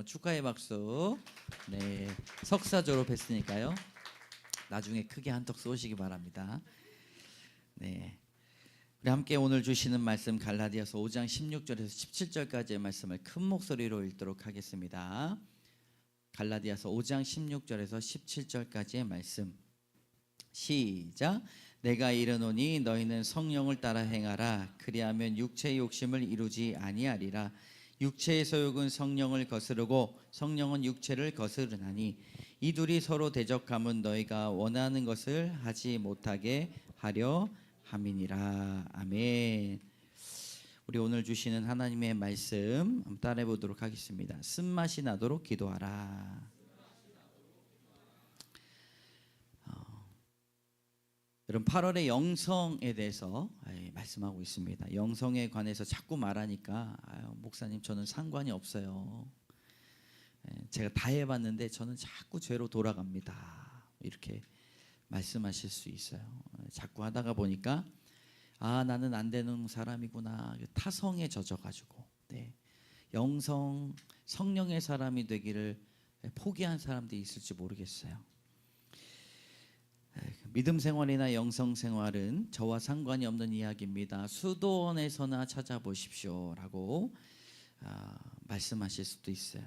축하의 박수. 네, 석사 졸업했으니까요. 나중에 크게 한턱 쏘시기 바랍니다. 네, 우리 함께 오늘 주시는 말씀 갈라디아서 5장 16절에서 17절까지의 말씀을 큰 목소리로 읽도록 하겠습니다. 갈라디아서 5장 16절에서 17절까지의 말씀. 시작. 내가 이르노니 너희는 성령을 따라 행하라. 그리하면 육체의 욕심을 이루지 아니하리라. 육체의 소욕은 성령을 거스르고 성령은 육체를 거스르나니 이 둘이 서로 대적함은 너희가 원하는 것을 하지 못하게 하려 함이니라. 아멘. 우리 오늘 주시는 하나님의 말씀 한번 따라해 보도록 하겠습니다. 쓴맛이 나도록 기도하라. 여러분 8월의 영성에 대해서 말씀하고 있습니다. 영성에 관해서 자꾸 말하니까 목사님 저는 상관이 없어요. 제가 다 해봤는데 저는 자꾸 죄로 돌아갑니다. 이렇게 말씀하실 수 있어요. 자꾸 하다가 보니까 나는 안 되는 사람이구나. 타성에 젖어가지고 영성 성령의 사람이 되기를 포기한 사람들이 있을지 모르겠어요. 믿음 생활이나 영성 생활은 저와 상관이 없는 이야기입니다. 수도원에서나 찾아보십시오 라고 말씀하실 수도 있어요.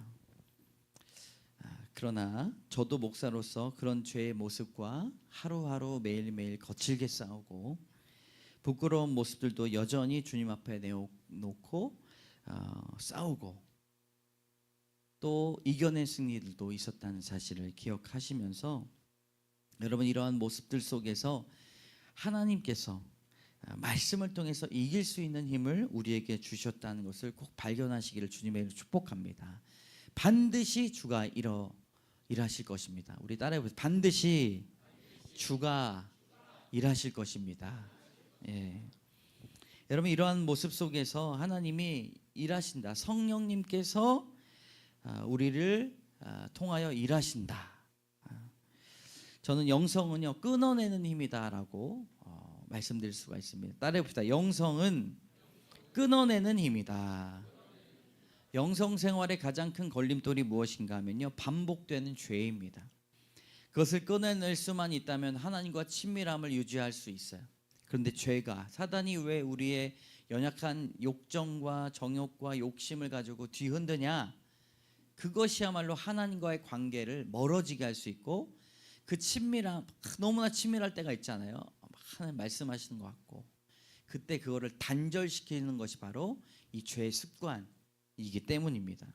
그러나 저도 목사로서 그런 죄의 모습과 하루하루 매일매일 거칠게 싸우고 부끄러운 모습들도 여전히 주님 앞에 내어놓고 싸우고 또 이겨낸 승리들도 있었다는 사실을 기억하시면서 여러분 이러한 모습들 속에서 하나님께서 말씀을 통해서 이길 수 있는 힘을 우리에게 주셨다는 것을 꼭 발견하시기를 주님의 이름으로 축복합니다. 반드시 주가 일하실 것입니다. 우리 따라해보세요. 반드시 주가 일하실 것입니다. 여러분 이러한 모습 속에서 하나님이 일하신다. 성령님께서 우리를 통하여 일하신다. 저는 영성은요 끊어내는 힘이다라고 말씀드릴 수가 있습니다. 따라해봅시다. 영성은 끊어내는 힘이다. 영성 생활의 가장 큰 걸림돌이 무엇인가 하면요 반복되는 죄입니다. 그것을 끊어낼 수만 있다면 하나님과 친밀함을 유지할 수 있어요. 그런데 죄가 사단이 왜 우리의 연약한 욕정과 정욕과 욕심을 가지고 뒤흔드냐? 그것이야말로 하나님과의 관계를 멀어지게 할 수 있고 그 친밀함 너무나 친밀할 때가 있잖아요. 하나님 말씀하시는 것 같고 그때 그거를 단절시키는 것이 바로 이 죄의 습관이기 때문입니다.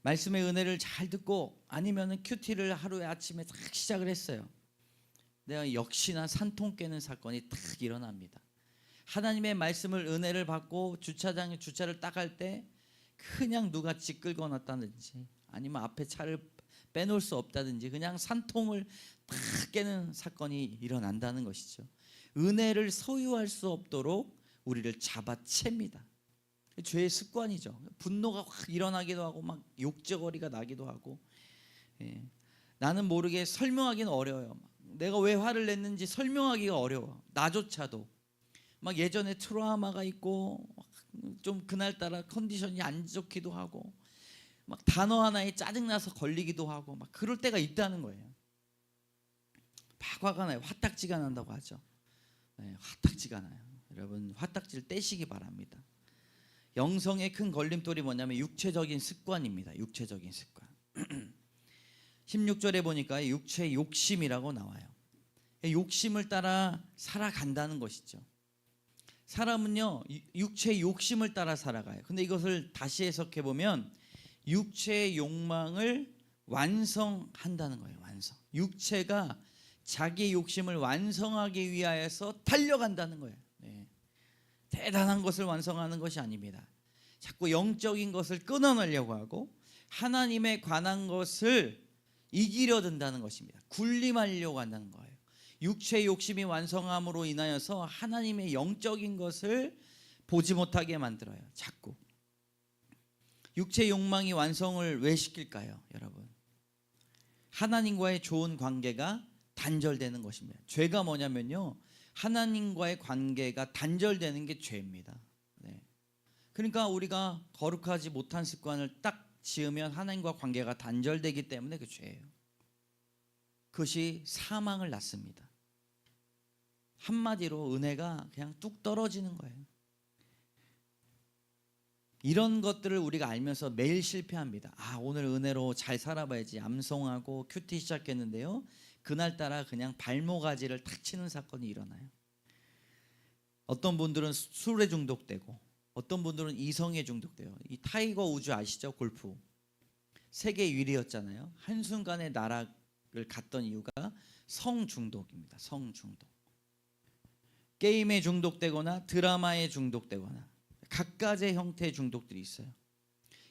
말씀의 은혜를 잘 듣고 아니면은 큐티를 하루에 아침에 딱 시작을 했어요. 내가 역시나 산통 깨는 사건이 딱 일어납니다. 하나님의 말씀을 은혜를 받고 주차장에 주차를 딱 할 때 그냥 누가 집 긁어놨다든지 아니면 앞에 차를 빼놓을 수 없다든지 그냥 산통을 딱 깨는 사건이 일어난다는 것이죠. 은혜를 소유할 수 없도록 우리를 잡아챕니다. 죄의 습관이죠. 분노가 확 일어나기도 하고 막 욕정거리가 나기도 하고 나는 모르게 설명하기는 어려워요. 내가 왜 화를 냈는지 설명하기가 어려워. 나조차도 막 예전에 트라우마가 있고 좀 그날따라 컨디션이 안 좋기도 하고 막 단어 하나에 짜증나서 걸리기도 하고 막 그럴 때가 있다는 거예요. 막 화가 나요. 화딱지가 난다고 하죠. 화딱지가 나요. 여러분 화딱지를 떼시기 바랍니다. 영성의 큰 걸림돌이 뭐냐면 육체적인 습관입니다. 육체적인 습관. 16절에 보니까 육체의 욕심이라고 나와요. 욕심을 따라 살아간다는 것이죠. 사람은요 육체의 욕심을 따라 살아가요. 근데 이것을 다시 해석해 보면 육체의 욕망을 완성한다는 거예요. 완성. 육체가 자기의 욕심을 완성하기 위하여서 달려간다는 거예요. 대단한 것을 완성하는 것이 아닙니다. 자꾸 영적인 것을 끊어내려고 하고 하나님에 관한 것을 이기려 든다는 것입니다. 군림하려고 한다는 거예요. 육체의 욕심이 완성함으로 인하여서 하나님의 영적인 것을 보지 못하게 만들어요. 자꾸. 육체의 욕망이 완성을 왜 시킬까요? 여러분 하나님과의 좋은 관계가 단절되는 것입니다. 죄가 뭐냐면요 하나님과의 관계가 단절되는 게 죄입니다. 그러니까 우리가 거룩하지 못한 습관을 딱 지으면 하나님과 관계가 단절되기 때문에 그 죄예요. 그것이 사망을 낳습니다. 한마디로 은혜가 그냥 뚝 떨어지는 거예요. 이런 것들을 우리가 알면서 매일 실패합니다. 오늘 은혜로 잘 살아봐야지 암송하고 큐티 시작했는데요, 그날따라 그냥 발모가지를 탁 치는 사건이 일어나요. 어떤 분들은 술에 중독되고 어떤 분들은 이성에 중독돼요. 이 타이거 우즈 아시죠? 골프 세계 1위였잖아요. 한순간에 나락을 갔던 이유가 성중독입니다. 성중독. 게임에 중독되거나 드라마에 중독되거나 각가지의 형태의 중독들이 있어요.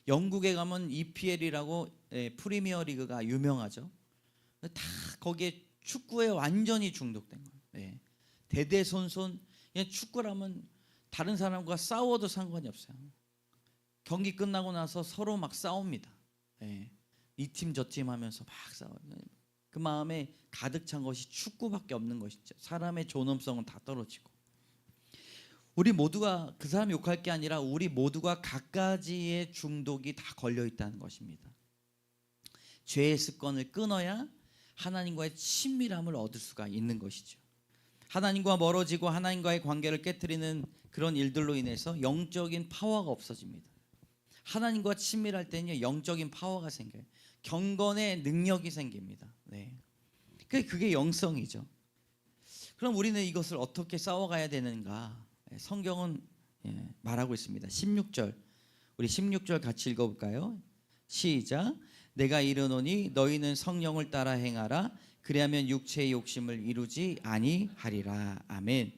영국에 가면 EPL이라고 프리미어 리그가 유명하죠. 다 거기에 축구에 완전히 중독된 거예요. 대대손손. 그냥 축구라면 다른 사람과 싸워도 상관이 없어요. 경기 끝나고 나서 서로 막 싸웁니다. 이 팀 저 팀 하면서 막 싸워요. 그 마음에 가득 찬 것이 축구밖에 없는 것이죠. 사람의 존엄성은 다 떨어지고. 우리 모두가 그 사람 욕할 게 아니라 우리 모두가 갖가지의 중독이 다 걸려 있다는 것입니다. 죄의 습관을 끊어야 하나님과의 친밀함을 얻을 수가 있는 것이죠. 하나님과 멀어지고 하나님과의 관계를 깨트리는 그런 일들로 인해서 영적인 파워가 없어집니다. 하나님과 친밀할 때는 영적인 파워가 생겨요. 경건의 능력이 생깁니다. 그게 영성이죠. 그럼 우리는 이것을 어떻게 싸워가야 되는가? 성경은 말하고 있습니다. 16절, 우리 16절 같이 읽어볼까요? 시작. 내가 이르노니 너희는 성령을 따라 행하라. 그리하면 육체의 욕심을 이루지 아니하리라. 아멘.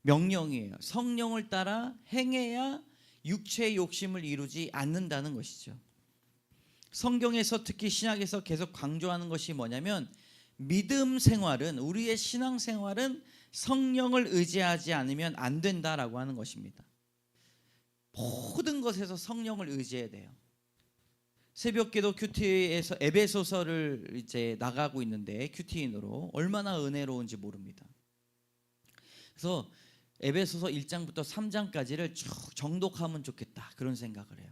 명령이에요. 성령을 따라 행해야 육체의 욕심을 이루지 않는다는 것이죠. 성경에서 특히 신약에서 계속 강조하는 것이 뭐냐면 믿음 생활은, 우리의 신앙 생활은 성령을 의지하지 않으면 안 된다라고 하는 것입니다. 모든 것에서 성령을 의지해야 돼요. 새벽기도 큐티에서 에베소서를 이제 나가고 있는데 큐티인으로 얼마나 은혜로운지 모릅니다. 그래서 에베소서 1장부터 3장까지를 쭉 정독하면 좋겠다 그런 생각을 해요.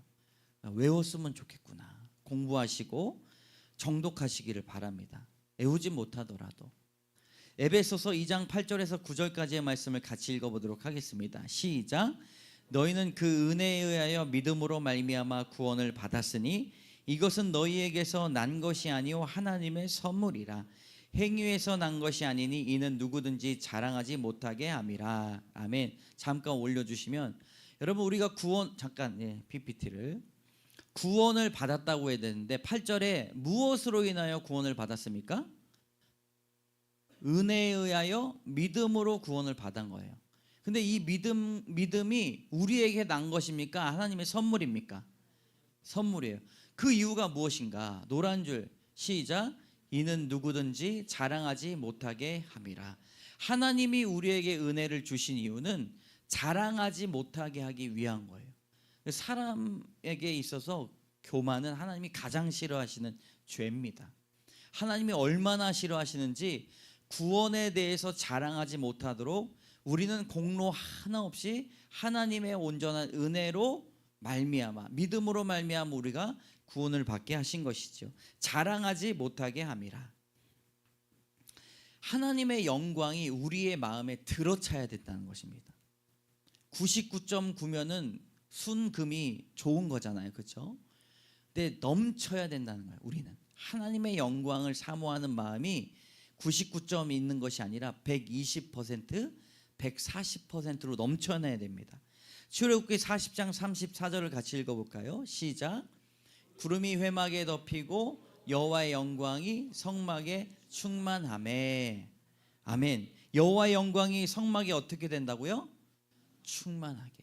외웠으면 좋겠구나. 공부하시고 정독하시기를 바랍니다. 외우지 못하더라도. 에베소서 2장 8절에서 9절까지의 말씀을 같이 읽어보도록 하겠습니다. 시작. 너희는 그 은혜에 의하여 믿음으로 말미암아 구원을 받았으니 이것은 너희에게서 난 것이 아니요 하나님의 선물이라. 행위에서 난 것이 아니니 이는 누구든지 자랑하지 못하게 함이라. 아멘. 잠깐 올려주시면, 여러분 우리가 구원, 잠깐 PPT를 구원을 받았다고 해야 되는데 8절에 무엇으로 인하여 구원을 받았습니까? 은혜에 의하여 믿음으로 구원을 받은 거예요. 근데 이 믿음이 우리에게 난 것입니까? 하나님의 선물입니까? 선물이에요. 그 이유가 무엇인가? 노란 줄 시작. 이는 누구든지 자랑하지 못하게 함이라. 하나님이 우리에게 은혜를 주신 이유는 자랑하지 못하게 하기 위한 거예요. 사람에게 있어서 교만은 하나님이 가장 싫어하시는 죄입니다. 하나님이 얼마나 싫어하시는지 구원에 대해서 자랑하지 못하도록 우리는 공로 하나 없이 하나님의 온전한 은혜로 말미암아, 믿음으로 말미암아 우리가 구원을 받게 하신 것이죠. 자랑하지 못하게 함이라. 하나님의 영광이 우리의 마음에 들어차야 된다는 것입니다. 99.9면은 순금이 좋은 거잖아요, 그렇죠? 근데 넘쳐야 된다는 거예요. 우리는 하나님의 영광을 사모하는 마음이 99점 있는 것이 아니라 120%, 140%로 넘쳐나야 됩니다. 출애굽기 40장 34절을 같이 읽어볼까요? 시작. 구름이 회막에 덮이고 여호와의 영광이 성막에 충만하매. 아멘. 여호와의 영광이 성막에 어떻게 된다고요? 충만하게.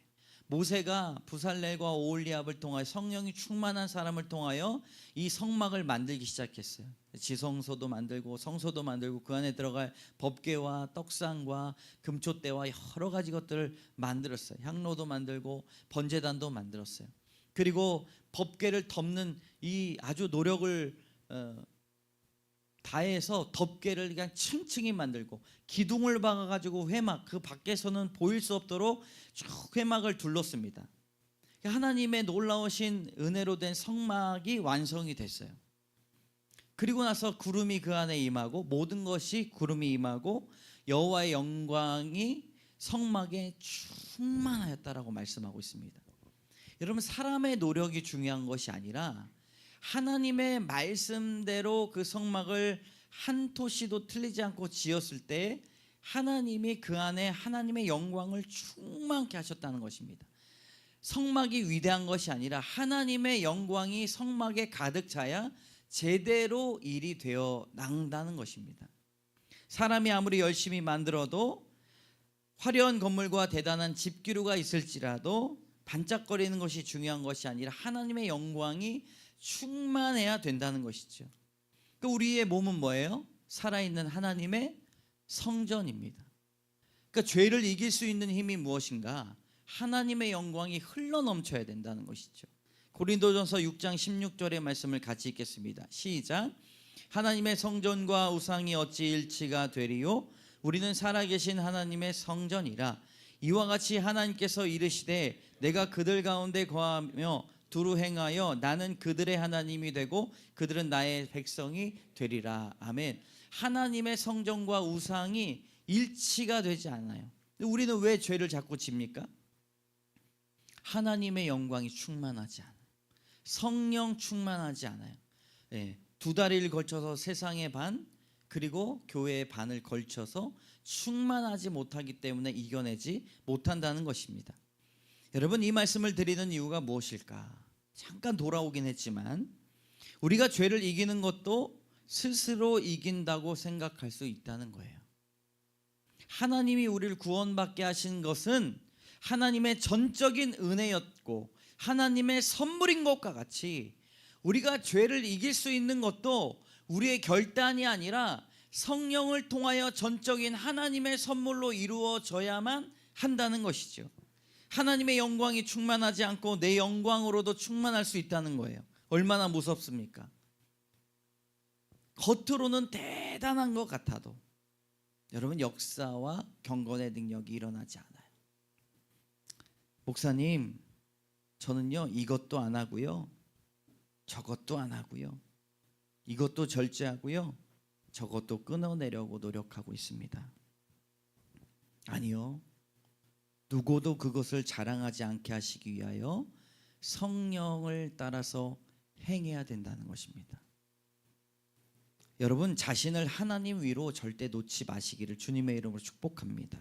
모세가 부살렐과 오홀리압을 통하여 성령이 충만한 사람을 통하여 이 성막을 만들기 시작했어요. 지성소도 만들고 성소도 만들고 그 안에 들어갈 법궤와 떡상과 금초대와 여러 가지 것들을 만들었어요. 향로도 만들고 번제단도 만들었어요. 그리고 법궤를 덮는 이 아주 노력을 다해서 덮개를 그냥 층층이 만들고 기둥을 박아가지고 회막 그 밖에서는 보일 수 없도록 쭉 회막을 둘렀습니다. 하나님의 놀라우신 은혜로 된 성막이 완성이 됐어요. 그리고 나서 구름이 그 안에 임하고 모든 것이 구름이 임하고 여호와의 영광이 성막에 충만하였다라고 말씀하고 있습니다. 여러분, 사람의 노력이 중요한 것이 아니라 하나님의 말씀대로 그 성막을 한 토시도 틀리지 않고 지었을 때 하나님이 그 안에 하나님의 영광을 충만케 하셨다는 것입니다. 성막이 위대한 것이 아니라 하나님의 영광이 성막에 가득 차야 제대로 일이 되어 나간다는 것입니다. 사람이 아무리 열심히 만들어도 화려한 건물과 대단한 집기류가 있을지라도 반짝거리는 것이 중요한 것이 아니라 하나님의 영광이 충만해야 된다는 것이죠. 그러니까 우리의 몸은 뭐예요? 살아있는 하나님의 성전입니다. 그러니까 죄를 이길 수 있는 힘이 무엇인가? 하나님의 영광이 흘러넘쳐야 된다는 것이죠. 고린도전서 6장 16절의 말씀을 같이 읽겠습니다. 시작. 하나님의 성전과 우상이 어찌 일치가 되리요? 우리는 살아계신 하나님의 성전이라. 이와 같이 하나님께서 이르시되 내가 그들 가운데 거하며 두루 행하여 나는 그들의 하나님이 되고 그들은 나의 백성이 되리라. 아멘. 하나님의 성전과 우상이 일치가 되지 않아요. 우리는 왜 죄를 자꾸 집니까? 하나님의 영광이 충만하지 않아요. 성령 충만하지 않아요. 예, 두 다리를 걸쳐서 세상의 반 그리고 교회의 반을 걸쳐서 충만하지 못하기 때문에 이겨내지 못한다는 것입니다. 여러분, 이 말씀을 드리는 이유가 무엇일까? 잠깐 돌아오긴 했지만 우리가 죄를 이기는 것도 스스로 이긴다고 생각할 수 있다는 거예요. 하나님이 우리를 구원받게 하신 것은 하나님의 전적인 은혜였고 하나님의 선물인 것과 같이 우리가 죄를 이길 수 있는 것도 우리의 결단이 아니라 성령을 통하여 전적인 하나님의 선물로 이루어져야만 한다는 것이죠. 하나님의 영광이 충만하지 않고 내 영광으로도 충만할 수 있다는 거예요. 얼마나 무섭습니까? 겉으로는 대단한 것 같아도 여러분, 역사와 경건의 능력이 일어나지 않아요. 목사님, 저는요 이것도 안 하고요 저것도 안 하고요 이것도 절제하고요 저것도 끊어내려고 노력하고 있습니다. 아니요, 누구도 그것을 자랑하지 않게 하시기 위하여 성령을 따라서 행해야 된다는 것입니다. 여러분, 자신을 하나님 위로 절대 놓지 마시기를 주님의 이름으로 축복합니다.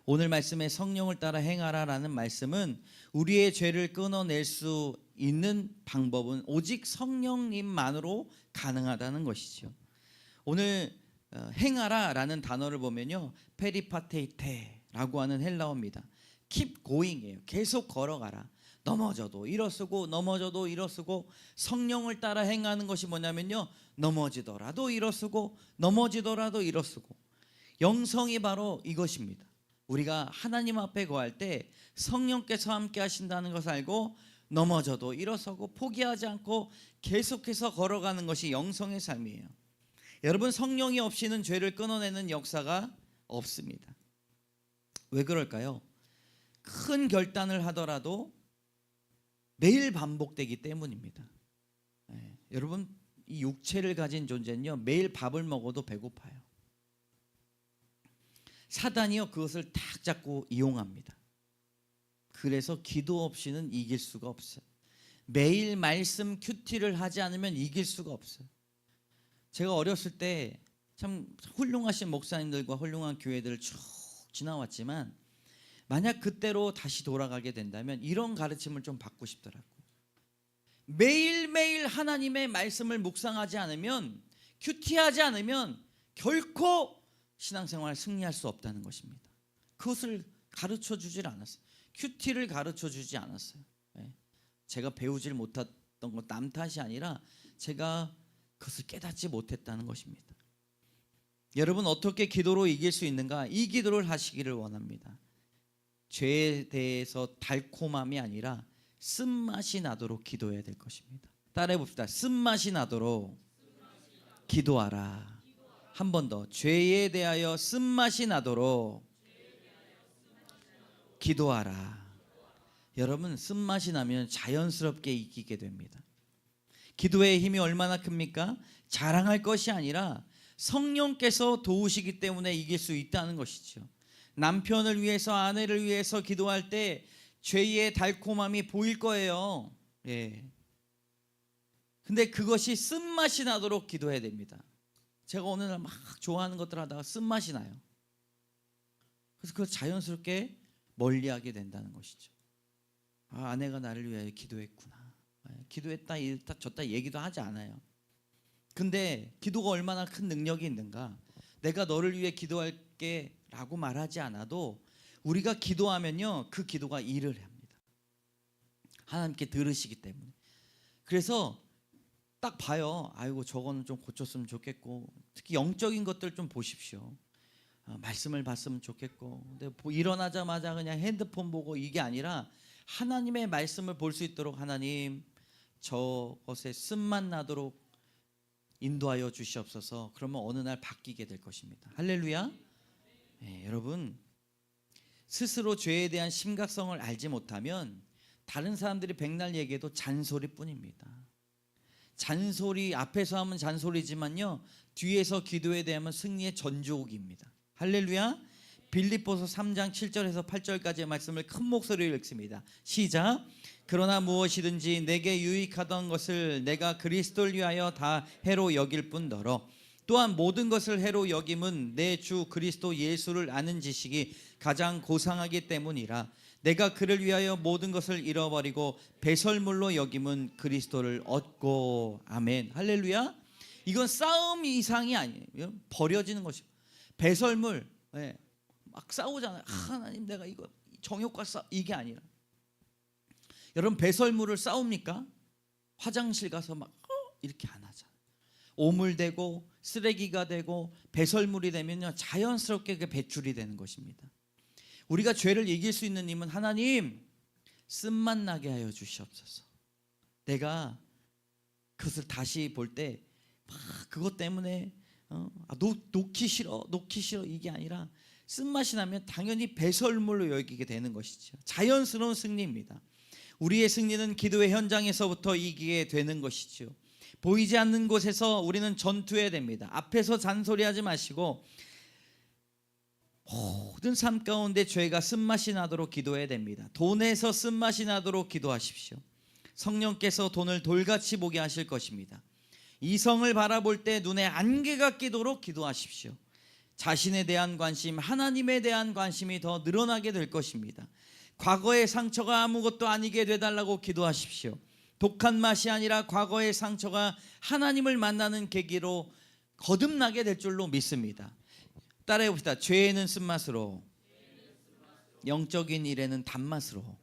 오늘 말씀에 성령을 따라 행하라라는 말씀은 우리의 죄를 끊어낼 수 있는 방법은 오직 성령님만으로 가능하다는 것이죠. 오늘 행하라라는 단어를 보면요, 페리파테이테라고 하는 헬라어입니다. keep going이에요. 계속 걸어가라. 넘어져도 일어서고 넘어져도 일어서고. 성령을 따라 행하는 것이 뭐냐면요, 넘어지더라도 일어서고 넘어지더라도 일어서고. 영성이 바로 이것입니다. 우리가 하나님 앞에 거할 때 성령께서 함께 하신다는 것을 알고 넘어져도 일어서고 포기하지 않고 계속해서 걸어가는 것이 영성의 삶이에요. 여러분, 성령이 없이는 죄를 끊어내는 역사가 없습니다. 왜 그럴까요? 큰 결단을 하더라도 매일 반복되기 때문입니다. 여러분, 이 육체를 가진 존재는요 매일 밥을 먹어도 배고파요. 사단이요 그것을 딱 잡고 이용합니다. 그래서 기도 없이는 이길 수가 없어요. 매일 말씀 큐티를 하지 않으면 이길 수가 없어요. 제가 어렸을 때 참 훌륭하신 목사님들과 훌륭한 교회들을 쭉 지나왔지만 만약 그때로 다시 돌아가게 된다면 이런 가르침을 좀 받고 싶더라고요. 매일매일 하나님의 말씀을 묵상하지 않으면, 큐티하지 않으면 결코 신앙생활 승리할 수 없다는 것입니다. 그것을 가르쳐 주질 않았어요. 큐티를 가르쳐 주지 않았어요. 제가 배우질 못했던 건 남 탓이 아니라 제가 그것을 깨닫지 못했다는 것입니다. 여러분, 어떻게 기도로 이길 수 있는가? 이 기도를 하시기를 원합니다. 죄에 대해서 달콤함이 아니라 쓴맛이 나도록 기도해야 될 것입니다. 따라해 봅시다. 쓴맛이 나도록 기도하라. 한 번 더. 죄에 대하여 쓴맛이 나도록 기도하라. 여러분 쓴맛이 나면 자연스럽게 이기게 됩니다. 기도의 힘이 얼마나 큽니까? 자랑할 것이 아니라 성령께서 도우시기 때문에 이길 수 있다는 것이죠. 남편을 위해서, 아내를 위해서 기도할 때 죄의 달콤함이 보일 거예요. 예. 근데 그것이 쓴맛이 나도록 기도해야 됩니다. 제가 어느 날 막 좋아하는 것들 하다가 쓴맛이 나요. 그래서 그걸 자연스럽게 멀리하게 된다는 것이죠. 아, 아내가 나를 위하여 기도했구나. 기도했다, 이랬다, 저랬다 얘기도 하지 않아요. 근데 기도가 얼마나 큰 능력이 있는가? 내가 너를 위해 기도할게 라고 말하지 않아도 우리가 기도하면요, 그 기도가 일을 합니다. 하나님께 들으시기 때문에. 그래서 딱 봐요. 아이고, 저거는 좀 고쳤으면 좋겠고, 특히 영적인 것들 좀 보십시오. 말씀을 봤으면 좋겠고, 근데 일어나자마자 그냥 핸드폰 보고 이게 아니라 하나님의 말씀을 볼 수 있도록 하나님 저것에 쓴맛 나도록 인도하여 주시옵소서. 그러면 어느 날 바뀌게 될 것입니다. 할렐루야. 네, 여러분, 스스로 죄에 대한 심각성을 알지 못하면 다른 사람들이 백날 얘기해도 잔소리뿐입니다. 잔소리, 앞에서 하면 잔소리지만요, 뒤에서 기도에 대하면 승리의 전조옥입니다. 할렐루야. 빌립보서 3장 7절에서 8절까지의 말씀을 큰 목소리로 읽습니다. 시작. 그러나 무엇이든지 내게 유익하던 것을 내가 그리스도를 위하여 다 해로 여길 뿐더러 또한 모든 것을 해로 여김은 내 주 그리스도 예수를 아는 지식이 가장 고상하기 때문이라. 내가 그를 위하여 모든 것을 잃어버리고 배설물로 여김은 그리스도를 얻고. 아멘. 할렐루야. 이건 싸움 이상이 아니에요. 버려지는 것이고, 배설물, 네, 막 싸우잖아요. 하나님, 내가 이거 정욕과 이게 아니라. 여러분, 배설물을 싸웁니까? 화장실 가서 막 이렇게 안 하잖아요. 오물되고 쓰레기가 되고 배설물이 되면요, 자연스럽게 배출이 되는 것입니다. 우리가 죄를 이길 수 있는 힘은 하나님 쓴맛 나게 하여 주시옵소서. 내가 그것을 다시 볼 때 그것 때문에 놓기 싫어 이게 아니라 쓴맛이 나면 당연히 배설물로 여기게 되는 것이죠. 자연스러운 승리입니다. 우리의 승리는 기도의 현장에서부터 이기게 되는 것이죠. 보이지 않는 곳에서 우리는 전투해야 됩니다. 앞에서 잔소리하지 마시고 모든 삶 가운데 죄가 쓴맛이 나도록 기도해야 됩니다. 돈에서 쓴맛이 나도록 기도하십시오. 성령께서 돈을 돌같이 보게 하실 것입니다. 이성을 바라볼 때 눈에 안개가 끼도록 기도하십시오. 자신에 대한 관심, 하나님에 대한 관심이 더 늘어나게 될 것입니다. 과거의 상처가 아무것도 아니게 되달라고 기도하십시오. 독한 맛이 아니라 과거의 상처가 하나님을 만나는 계기로 거듭나게 될 줄로 믿습니다. 따라해 봅시다. 죄에는 쓴맛으로, 영적인 일에는 단맛으로.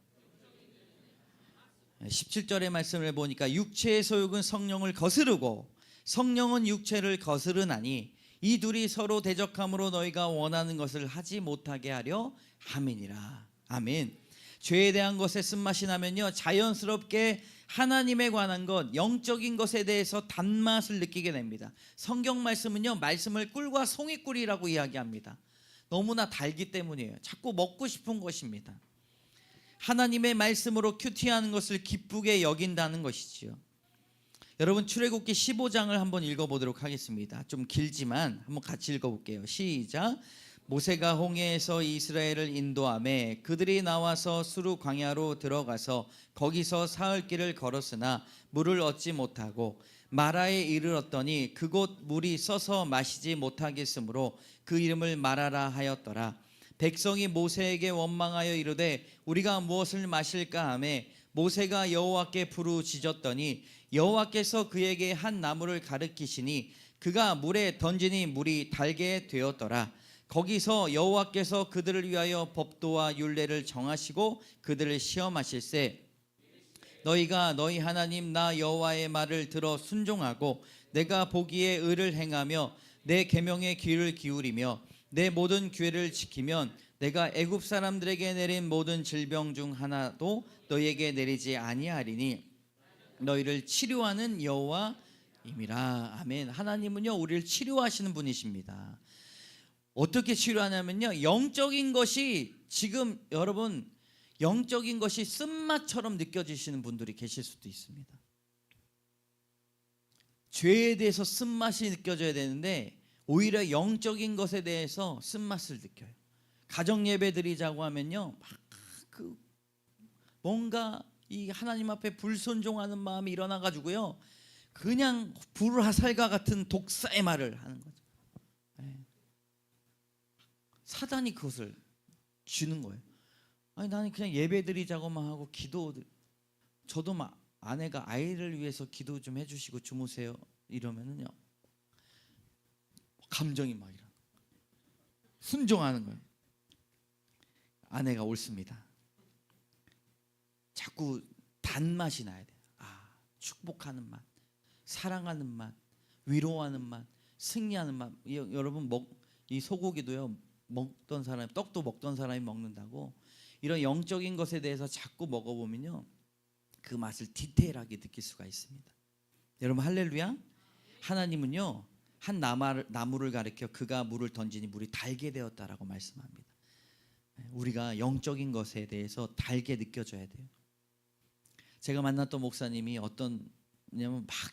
17절의 말씀을 보니까 육체의 소욕은 성령을 거스르고 성령은 육체를 거스르나니 이 둘이 서로 대적함으로 너희가 원하는 것을 하지 못하게 하려 함이니라. 아멘. 죄에 대한 것에 쓴맛이 나면요, 자연스럽게 하나님에 관한 것, 영적인 것에 대해서 단맛을 느끼게 됩니다. 성경 말씀은요, 말씀을 꿀과 송이꿀이라고 이야기합니다. 너무나 달기 때문이에요. 자꾸 먹고 싶은 것입니다. 하나님의 말씀으로 큐티하는 것을 기쁘게 여긴다는 것이지요. 여러분, 출애굽기 15장을 한번 읽어보도록 하겠습니다. 좀 길지만 한번 같이 읽어볼게요. 시작. 모세가 홍해에서 이스라엘을 인도하매 그들이 나와서 수르 광야로 들어가서 거기서 사흘 길을 걸었으나 물을 얻지 못하고 마라에 이르렀더니 그곳 물이 써서 마시지 못하겠으므로 그 이름을 마라라 하였더라. 백성이 모세에게 원망하여 이르되 우리가 무엇을 마실까 하매 모세가 여호와께 부르짖었더니 여호와께서 그에게 한 나무를 가르치시니 그가 물에 던지니 물이 달게 되었더라. 거기서 여호와께서 그들을 위하여 법도와 율례를 정하시고 그들을 시험하실세 너희가 너희 하나님 나 여호와의 말을 들어 순종하고 내가 보기에 의를 행하며 내 계명에 귀를 기울이며 내 모든 규례를 지키면 내가 애굽 사람들에게 내린 모든 질병 중 하나도 너희에게 내리지 아니하리니 너희를 치료하는 여호와임이라. 아멘. 하나님은요, 우리를 치료하시는 분이십니다. 어떻게 치료하냐면요, 영적인 것이 지금 여러분 영적인 것이 쓴맛처럼 느껴지시는 분들이 계실 수도 있습니다. 죄에 대해서 쓴맛이 느껴져야 되는데 오히려 영적인 것에 대해서 쓴맛을 느껴요. 가정 예배 드리자고 하면요, 막 그 뭔가 이 하나님 앞에 불순종하는 마음이 일어나 가지고요, 그냥 불화살과 같은 독사의 말을 하는 거죠. 사단이 그것을 주는 거예요. 아니 나는 그냥 예배드리자고만 하고 저도 막 아내가 아이를 위해서 기도 좀 해주시고 주무세요 이러면은요, 감정이 막 일어나. 순종하는 거예요. 아내가 옳습니다. 자꾸 단맛이 나야 돼요. 축복하는 맛, 사랑하는 맛, 위로하는 맛, 승리하는 맛. 여러분 이 소고기도요, 먹던 사람, 떡도 먹던 사람이 먹는다고. 이런 영적인 것에 대해서 자꾸 먹어보면요, 그 맛을 디테일하게 느낄 수가 있습니다. 여러분 할렐루야. 하나님은요, 한 나무를 가리켜 그가 물을 던지니 물이 달게 되었다라고 말씀합니다. 우리가 영적인 것에 대해서 달게 느껴져야 돼요. 제가 만났던 목사님이 막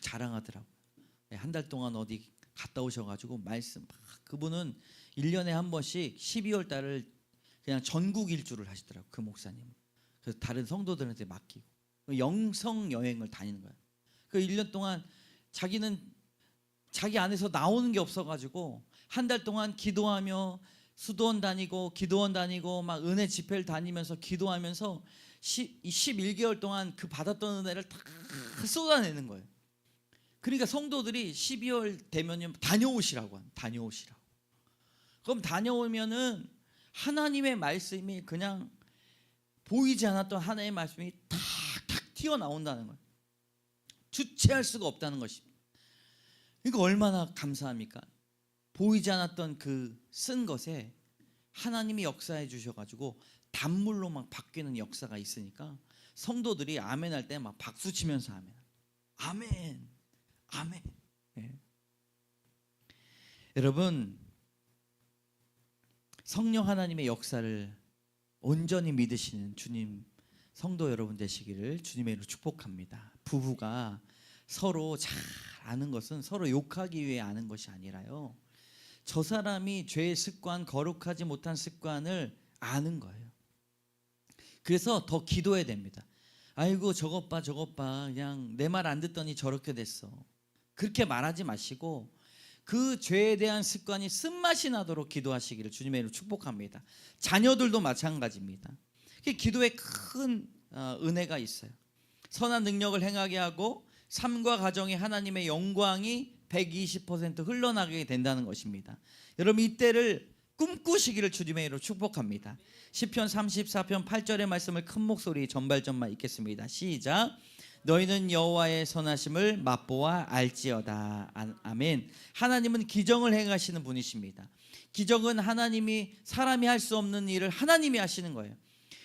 자랑하더라고요. 한 달 동안 어디 갔다 오셔가지고 그분은 1년에 한 번씩 12월 달을 그냥 전국 일주를 하시더라고요. 그 목사님은. 그래서 다른 성도들한테 맡기고 영성 여행을 다니는 거예요. 그 1년 동안 자기는 자기 안에서 나오는 게 없어가지고 한 달 동안 기도하며 수도원 다니고 기도원 다니고 막 은혜 집회를 다니면서 기도하면서 11개월 동안 그 받았던 은혜를 다 쏟아내는 거예요. 그러니까 성도들이 12월 되면 다녀오시라고. 그럼 다녀오면은 하나님의 말씀이 그냥 보이지 않았던 하나님의 말씀이 탁탁 튀어나온다는 거예요. 주체할 수가 없다는 것입니다. 이거 얼마나 감사합니까? 보이지 않았던 그 쓴 것에 하나님이 역사해 주셔가지고 단물로 막 바뀌는 역사가 있으니까 성도들이 아멘 할 때 막 박수 치면서 아멘. 네. 여러분, 성령 하나님의 역사를 온전히 믿으시는 주님 성도 여러분 되시기를 주님의 이름으로 축복합니다. 부부가 서로 잘 아는 것은 서로 욕하기 위해 아는 것이 아니라요, 저 사람이 죄의 습관, 거룩하지 못한 습관을 아는 거예요. 그래서 더 기도해야 됩니다. 아이고 저것 봐 그냥 내 말 안 듣더니 저렇게 됐어. 그렇게 말하지 마시고 그 죄에 대한 습관이 쓴맛이 나도록 기도하시기를 주님의 이름으로 축복합니다. 자녀들도 마찬가지입니다. 기도에 큰 은혜가 있어요. 선한 능력을 행하게 하고 삶과 가정에 하나님의 영광이 120% 흘러나가게 된다는 것입니다. 여러분 이때를 꿈꾸시기를 주님의 이름으로 축복합니다. 시편 34편 8절의 말씀을 큰 목소리 전발전만 읽겠습니다. 시작. 너희는 여호와의 선하심을 맛보아 알지어다. 아멘. 하나님은 기정을 행하시는 분이십니다. 기정은 하나님이, 사람이 할 수 없는 일을 하나님이 하시는 거예요.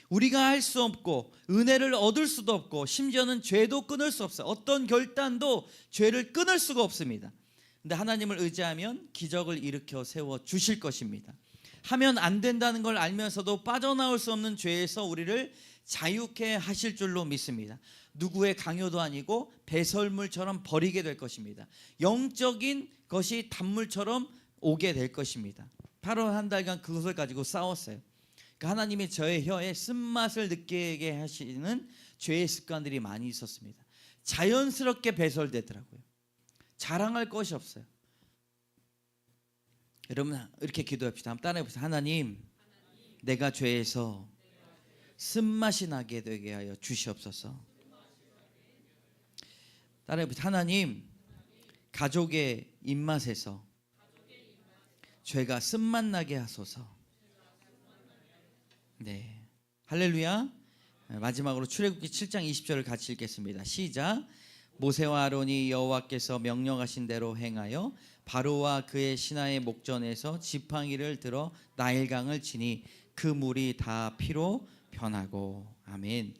우리가 할 수 없고 은혜를 얻을 수도 없고 심지어는 죄도 끊을 수 없어요. 어떤 결단도 죄를 끊을 수가 없습니다. 근데 하나님을 의지하면 기적을 일으켜 세워 주실 것입니다. 하면 안 된다는 걸 알면서도 빠져나올 수 없는 죄에서 우리를 자유케 하실 줄로 믿습니다. 누구의 강요도 아니고 배설물처럼 버리게 될 것입니다. 영적인 것이 단물처럼 오게 될 것입니다. 바로 한 달간 그것을 가지고 싸웠어요. 그러니까 하나님이 저의 혀에 쓴맛을 느끼게 하시는 죄의 습관들이 많이 있었습니다. 자연스럽게 배설되더라고요. 자랑할 것이 없어요. 여러분 이렇게 기도합시다. 한번 따라해보세요. 하나님, 내가 죄에서 쓴맛이 나게 되게 하여 주시옵소서. 따라해보세요. 하나님, 가족의 입맛에서 죄가 쓴맛 나게 하소서. 네, 할렐루야. 마지막으로 출애굽기 7장 20절을 같이 읽겠습니다. 시작. 모세와 아론이 여호와께서 명령하신 대로 행하여 바로와 그의 신하의 목전에서 지팡이를 들어 나일강을 치니 그 물이 다 피로 변하고. 아멘.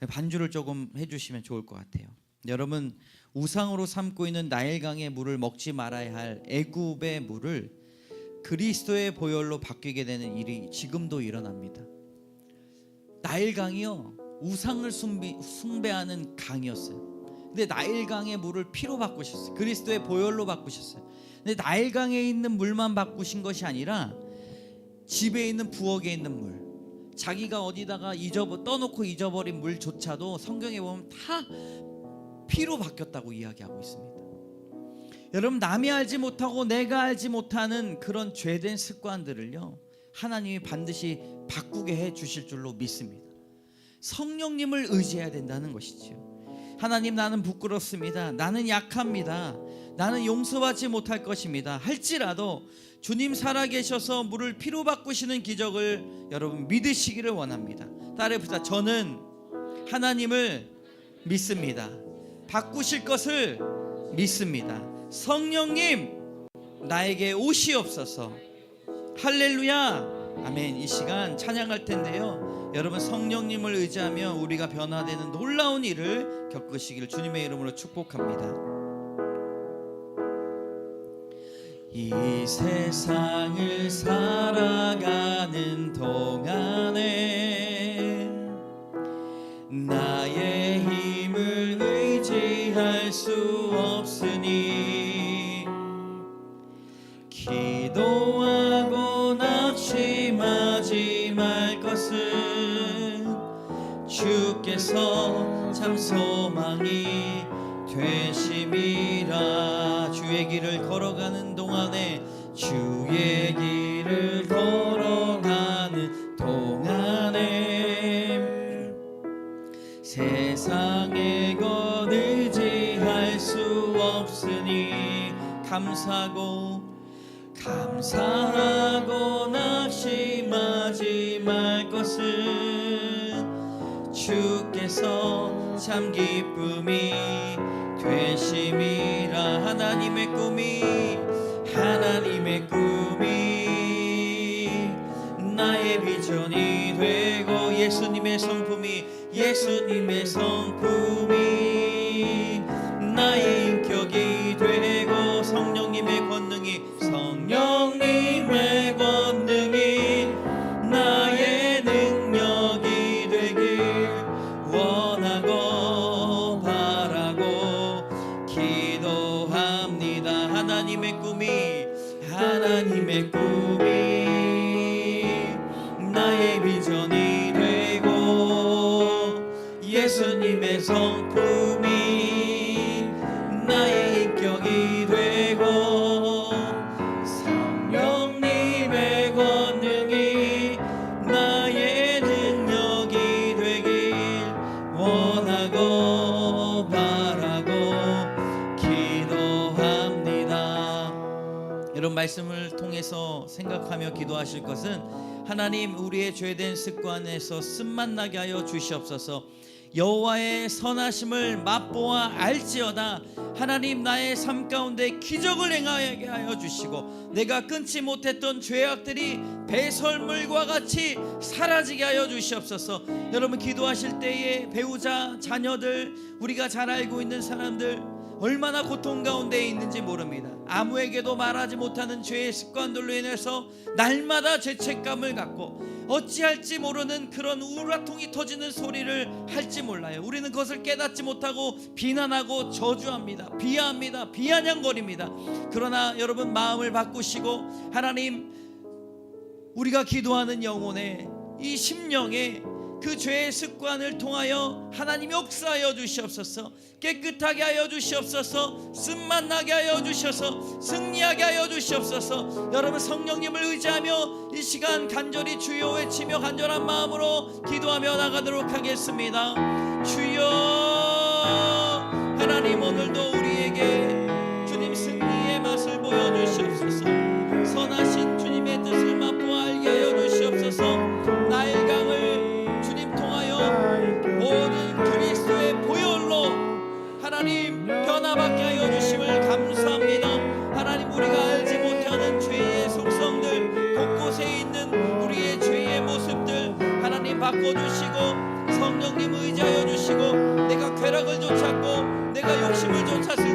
반주를 조금 해주시면 좋을 것 같아요. 여러분, 우상으로 삼고 있는 나일강의 물을 먹지 말아야 할 애굽의 물을 그리스도의 보혈로 바뀌게 되는 일이 지금도 일어납니다. 나일강이요 우상을 숭배하는 강이었어요. 근데 나일강의 물을 피로 바꾸셨어요. 그리스도의 보혈로 바꾸셨어요. 근데 나일강에 있는 물만 바꾸신 것이 아니라 집에 있는 부엌에 있는 물, 자기가 어디다가 떠놓고 잊어버린 물조차도 성경에 보면 다 피로 바뀌었다고 이야기하고 있습니다. 여러분, 남이 알지 못하고 내가 알지 못하는 그런 죄된 습관들을요 하나님이 반드시 바꾸게 해 주실 줄로 믿습니다. 성령님을 의지해야 된다는 것이죠. 하나님, 나는 부끄럽습니다. 나는 약합니다. 나는 용서받지 못할 것입니다. 할지라도 주님 살아계셔서 물을 피로 바꾸시는 기적을 여러분 믿으시기를 원합니다. 따라해보자. 저는 하나님을 믿습니다. 바꾸실 것을 믿습니다. 성령님, 나에게 오시옵소서. 할렐루야, 아멘. 이 시간 찬양할 텐데요, 여러분 성령님을 의지하며 우리가 변화되는 놀라운 일을 겪으시기를 주님의 이름으로 축복합니다. 이 세상을 살아가는 동안에 나의 힘을 의지할 수 없으니 기도하고 낙심하지 말 것은 주께서 참 소망이 되심이라. 주의 길을 걸어가는 동안에, 주의 길을 걸어가는 동안에 세상의 것 의지할 수 없으니 감사하고 낙심하지 말 것은 주께서 참 기쁨이 되심이라. 하나님의 꿈이 나의 비전이 되고 예수님의 성품이 나의 인격이 되고 성령님의 권능이 나의 능력이 되길 원하고 바라고 기도합니다. 하나님의 꿈이 나의 비전이 되고 예수님의 성품이 나의 인격이 되고 성령님의 권능이 나의 능력이 되길 원하고 바라고 기도합니다. 이런 말씀을 통해서 생각하며 기도하실 것은, 하나님, 우리의 죄된 습관에서 쓴맛 나게 하여 주시옵소서. 여호와의 선하심을 맛보아 알지어다. 하나님, 나의 삶 가운데 기적을 행하게 하여 주시고 내가 끊지 못했던 죄악들이 배설물과 같이 사라지게 하여 주시옵소서. 여러분, 기도하실 때에 배우자, 자녀들, 우리가 잘 알고 있는 사람들 얼마나 고통 가운데 있는지 모릅니다. 아무에게도 말하지 못하는 죄의 습관들로 인해서 날마다 죄책감을 갖고 어찌할지 모르는 그런 우라통이 터지는 소리를 할지 몰라요. 우리는 그것을 깨닫지 못하고 비난하고 저주합니다. 비하합니다. 비아냥거립니다. 그러나 여러분, 마음을 바꾸시고 하나님, 우리가 기도하는 영혼의 이 심령에 그 죄의 습관을 통하여 하나님이 역사하여 주시옵소서. 깨끗하게 하여 주시옵소서. 쓴맛 나게 하여 주셔서 승리하게 하여 주시옵소서. 여러분, 성령님을 의지하며 이 시간 간절히 주여 외치며 간절한 마음으로 기도하며 나가도록 하겠습니다. 주여, 하나님, 오늘도 우리에게 주님 승리의 맛을 보여주시옵소서. 선하신 주님의 뜻을 맛보아 알게 하여 주시옵소서. 나일강을 주님 통하여 모든 그리스도의 보혈로 하나님 변화받게 하여 주심을 감사합니다. 하나님, 우리가 알지 못하는 죄의 속성들, 곳곳에 있는 우리의 죄의 모습들 하나님 바꿔주시고 성령님 의지하여 주시고, 내가 쾌락을 쫓았고 내가 욕심을 쫓았을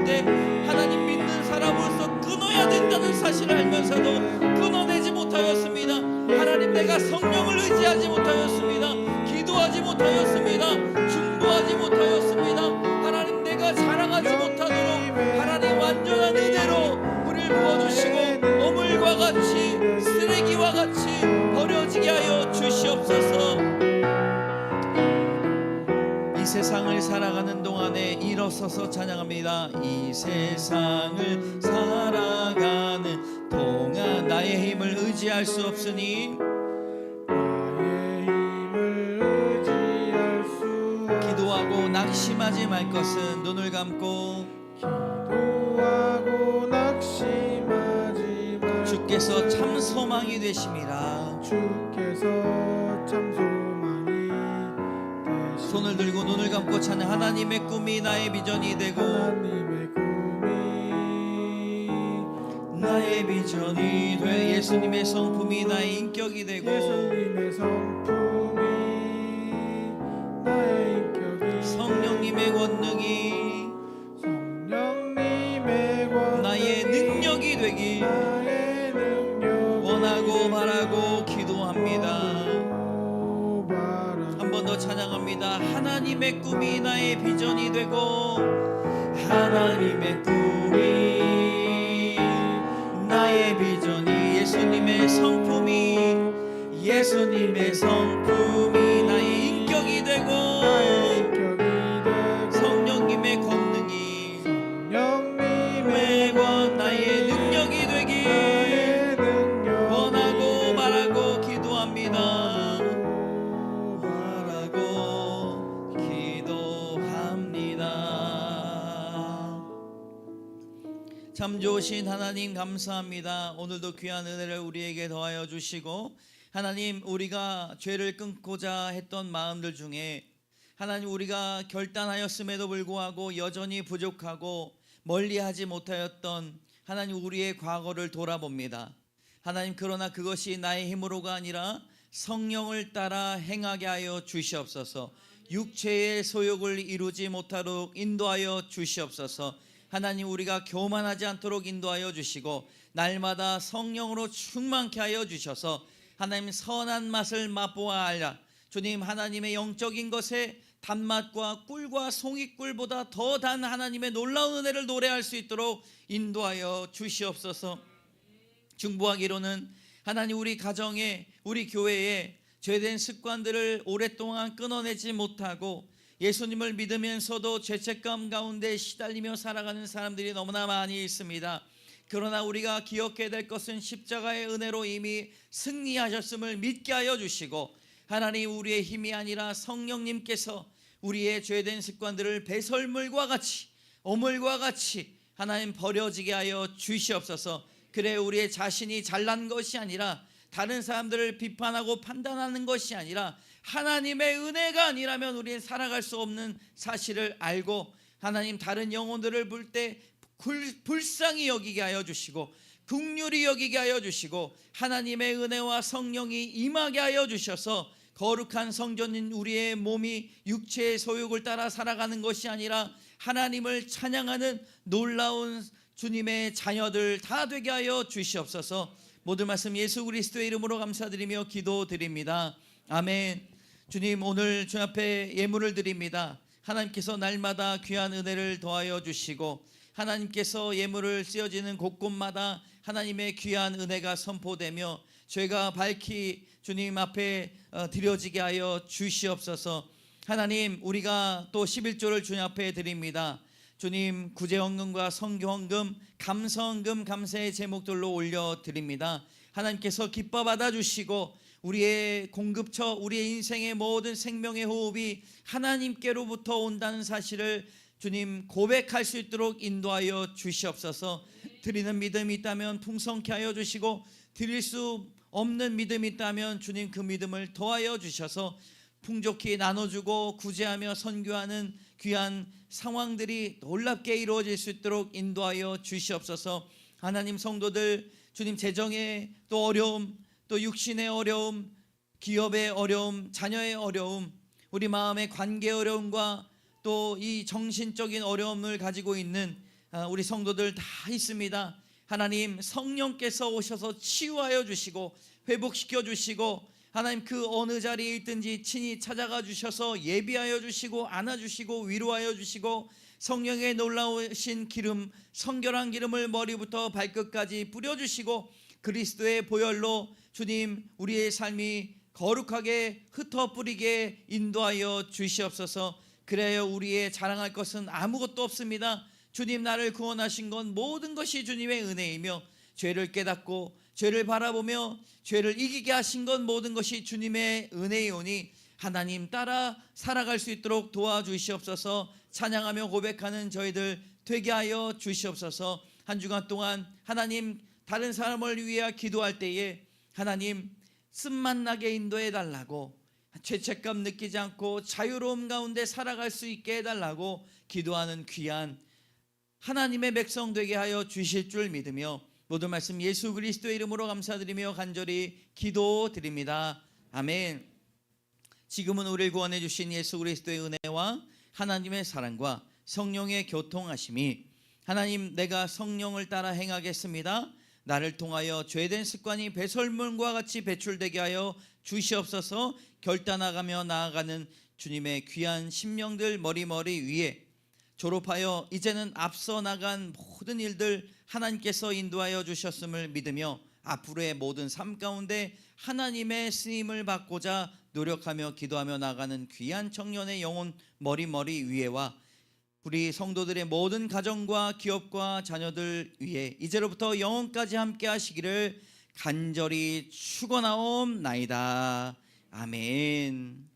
못하였습니다. 중보하지 못하였습니다. 하나님, 내가 자랑하지 못하도록 하나님 완전한 은혜로 우리를 부어주시고 어물과 같이 쓰레기와 같이 버려지게 하여 주시옵소서. 이 세상을 살아가는 동안에 일어서서 찬양합니다. 이 세상을 살아가는 동안 나의 힘을 의지할 수 없으니 기도하고 낙심하지 말 것은 눈을 감고 주께서 참 소망이 되심이라. 손을 들고 눈을 감고 찬양. 하나님의 꿈이 나의 비전이 되고 나의 비전이 돼. 예수님의 성품이 나의 인격이 되고 성령님의 권능이 나의 능력이 되기 원하고 바라고 기도합니다. 한 번 더 찬양합니다. 하나님의 꿈이 나의 비전이 되고 하나님의 꿈이 나의 비전이 예수님의 성품이 나의 인격이 되고 성령님의 권능이 나의 능력이 되기 원하고 바라고 기도합니다. 참 좋으신 하나님 감사합니다. 오늘도 귀한 은혜를 우리에게 더하여 주시고 하나님, 우리가 죄를 끊고자 했던 마음들 중에 하나님, 우리가 결단하였음에도 불구하고 여전히 부족하고 멀리하지 못하였던 하나님, 우리의 과거를 돌아봅니다. 하나님, 그러나 그것이 나의 힘으로가 아니라 성령을 따라 행하게 하여 주시옵소서. 육체의 소욕을 이루지 못하도록 인도하여 주시옵소서. 하나님, 우리가 교만하지 않도록 인도하여 주시고 날마다 성령으로 충만케 하여 주셔서 하나님, 선한 맛을 맛보아야 하라. 주님, 하나님의 영적인 것에 단맛과 꿀과 송이꿀보다 더 단 하나님의 놀라운 은혜를 노래할 수 있도록 인도하여 주시옵소서. 중보하기로는 하나님, 우리 가정에, 우리 교회에 죄된 습관들을 오랫동안 끊어내지 못하고 예수님을 믿으면서도 죄책감 가운데 시달리며 살아가는 사람들이 너무나 많이 있습니다. 그러나 우리가 기억해야 될 것은 십자가의 은혜로 이미 승리하셨음을 믿게 하여 주시고 하나님, 우리의 힘이 아니라 성령님께서 우리의 죄된 습관들을 배설물과 같이 어물과 같이 하나님 버려지게 하여 주시옵소서. 그래, 우리의 자신이 잘난 것이 아니라 다른 사람들을 비판하고 판단하는 것이 아니라 하나님의 은혜가 아니라면 우리는 살아갈 수 없는 사실을 알고 하나님, 다른 영혼들을 볼 때 불쌍히 여기게 하여 주시고 긍휼히 여기게 하여 주시고 하나님의 은혜와 성령이 임하게 하여 주셔서 거룩한 성전인 우리의 몸이 육체의 소욕을 따라 살아가는 것이 아니라 하나님을 찬양하는 놀라운 주님의 자녀들 다 되게 하여 주시옵소서. 모든 말씀 예수 그리스도의 이름으로 감사드리며 기도드립니다. 아멘. 주님, 오늘 주 앞에 예물을 드립니다. 하나님께서 날마다 귀한 은혜를 더하여 주시고 하나님께서 예물을 쓰여지는 곳곳마다 하나님의 귀한 은혜가 선포되며 죄가 밝히 주님 앞에 드려지게 하여 주시옵소서. 하나님, 우리가 또 11조를 주님 앞에 드립니다. 주님, 구제헌금과 성교헌금, 감사헌금, 감사의 제목들로 올려드립니다. 하나님께서 기뻐 받아주시고 우리의 공급처, 우리의 인생의 모든 생명의 호흡이 하나님께로부터 온다는 사실을 주님 고백할 수 있도록 인도하여 주시옵소서. 드리는 믿음이 있다면 풍성케 하여 주시고 드릴 수 없는 믿음이 있다면 주님 그 믿음을 더하여 주셔서 풍족히 나눠주고 구제하며 선교하는 귀한 상황들이 놀랍게 이루어질 수 있도록 인도하여 주시옵소서. 하나님, 성도들 주님 재정의 또 어려움, 또 육신의 어려움, 기업의 어려움, 자녀의 어려움, 우리 마음의 관계 어려움과 또 이 정신적인 어려움을 가지고 있는 우리 성도들 다 있습니다. 하나님, 성령께서 오셔서 치유하여 주시고 회복시켜 주시고 하나님 그 어느 자리에 있든지 친히 찾아가 주셔서 예비하여 주시고 안아주시고 위로하여 주시고 성령의 놀라우신 기름, 성결한 기름을 머리부터 발끝까지 뿌려주시고 그리스도의 보혈로 주님 우리의 삶이 거룩하게 흩어 뿌리게 인도하여 주시옵소서. 그래야 우리의 자랑할 것은 아무것도 없습니다. 주님 나를 구원하신 건 모든 것이 주님의 은혜이며 죄를 깨닫고 죄를 바라보며 죄를 이기게 하신 건 모든 것이 주님의 은혜이오니 하나님 따라 살아갈 수 있도록 도와주시옵소서. 찬양하며 고백하는 저희들 되게 하여 주시옵소서. 한 주간 동안 하나님 다른 사람을 위해 기도할 때에 하나님 쓴맛 나게 인도해 달라고, 죄책감 느끼지 않고 자유로움 가운데 살아갈 수 있게 해달라고 기도하는 귀한 하나님의 백성 되게 하여 주실 줄 믿으며 모든 말씀 예수 그리스도의 이름으로 감사드리며 간절히 기도드립니다. 아멘. 지금은 우리를 구원해 주신 예수 그리스도의 은혜와 하나님의 사랑과 성령의 교통하심이, 하나님 내가 성령을 따라 행하겠습니다. 나를 통하여 죄된 습관이 배설물과 같이 배출되게 하여 주시옵소서. 결단하가며 나아가는 주님의 귀한 심령들 머리머리 위에 졸업하여 이제는 앞서 나간 모든 일들 하나님께서 인도하여 주셨음을 믿으며 앞으로의 모든 삶 가운데 하나님의 쓰임을 받고자 노력하며 기도하며 나가는 귀한 청년의 영혼 머리머리 위에와 우리 성도들의 모든 가정과 기업과 자녀들 위에 이제로부터 영원까지 함께 하시기를 간절히 축원하옵나이다. 아멘.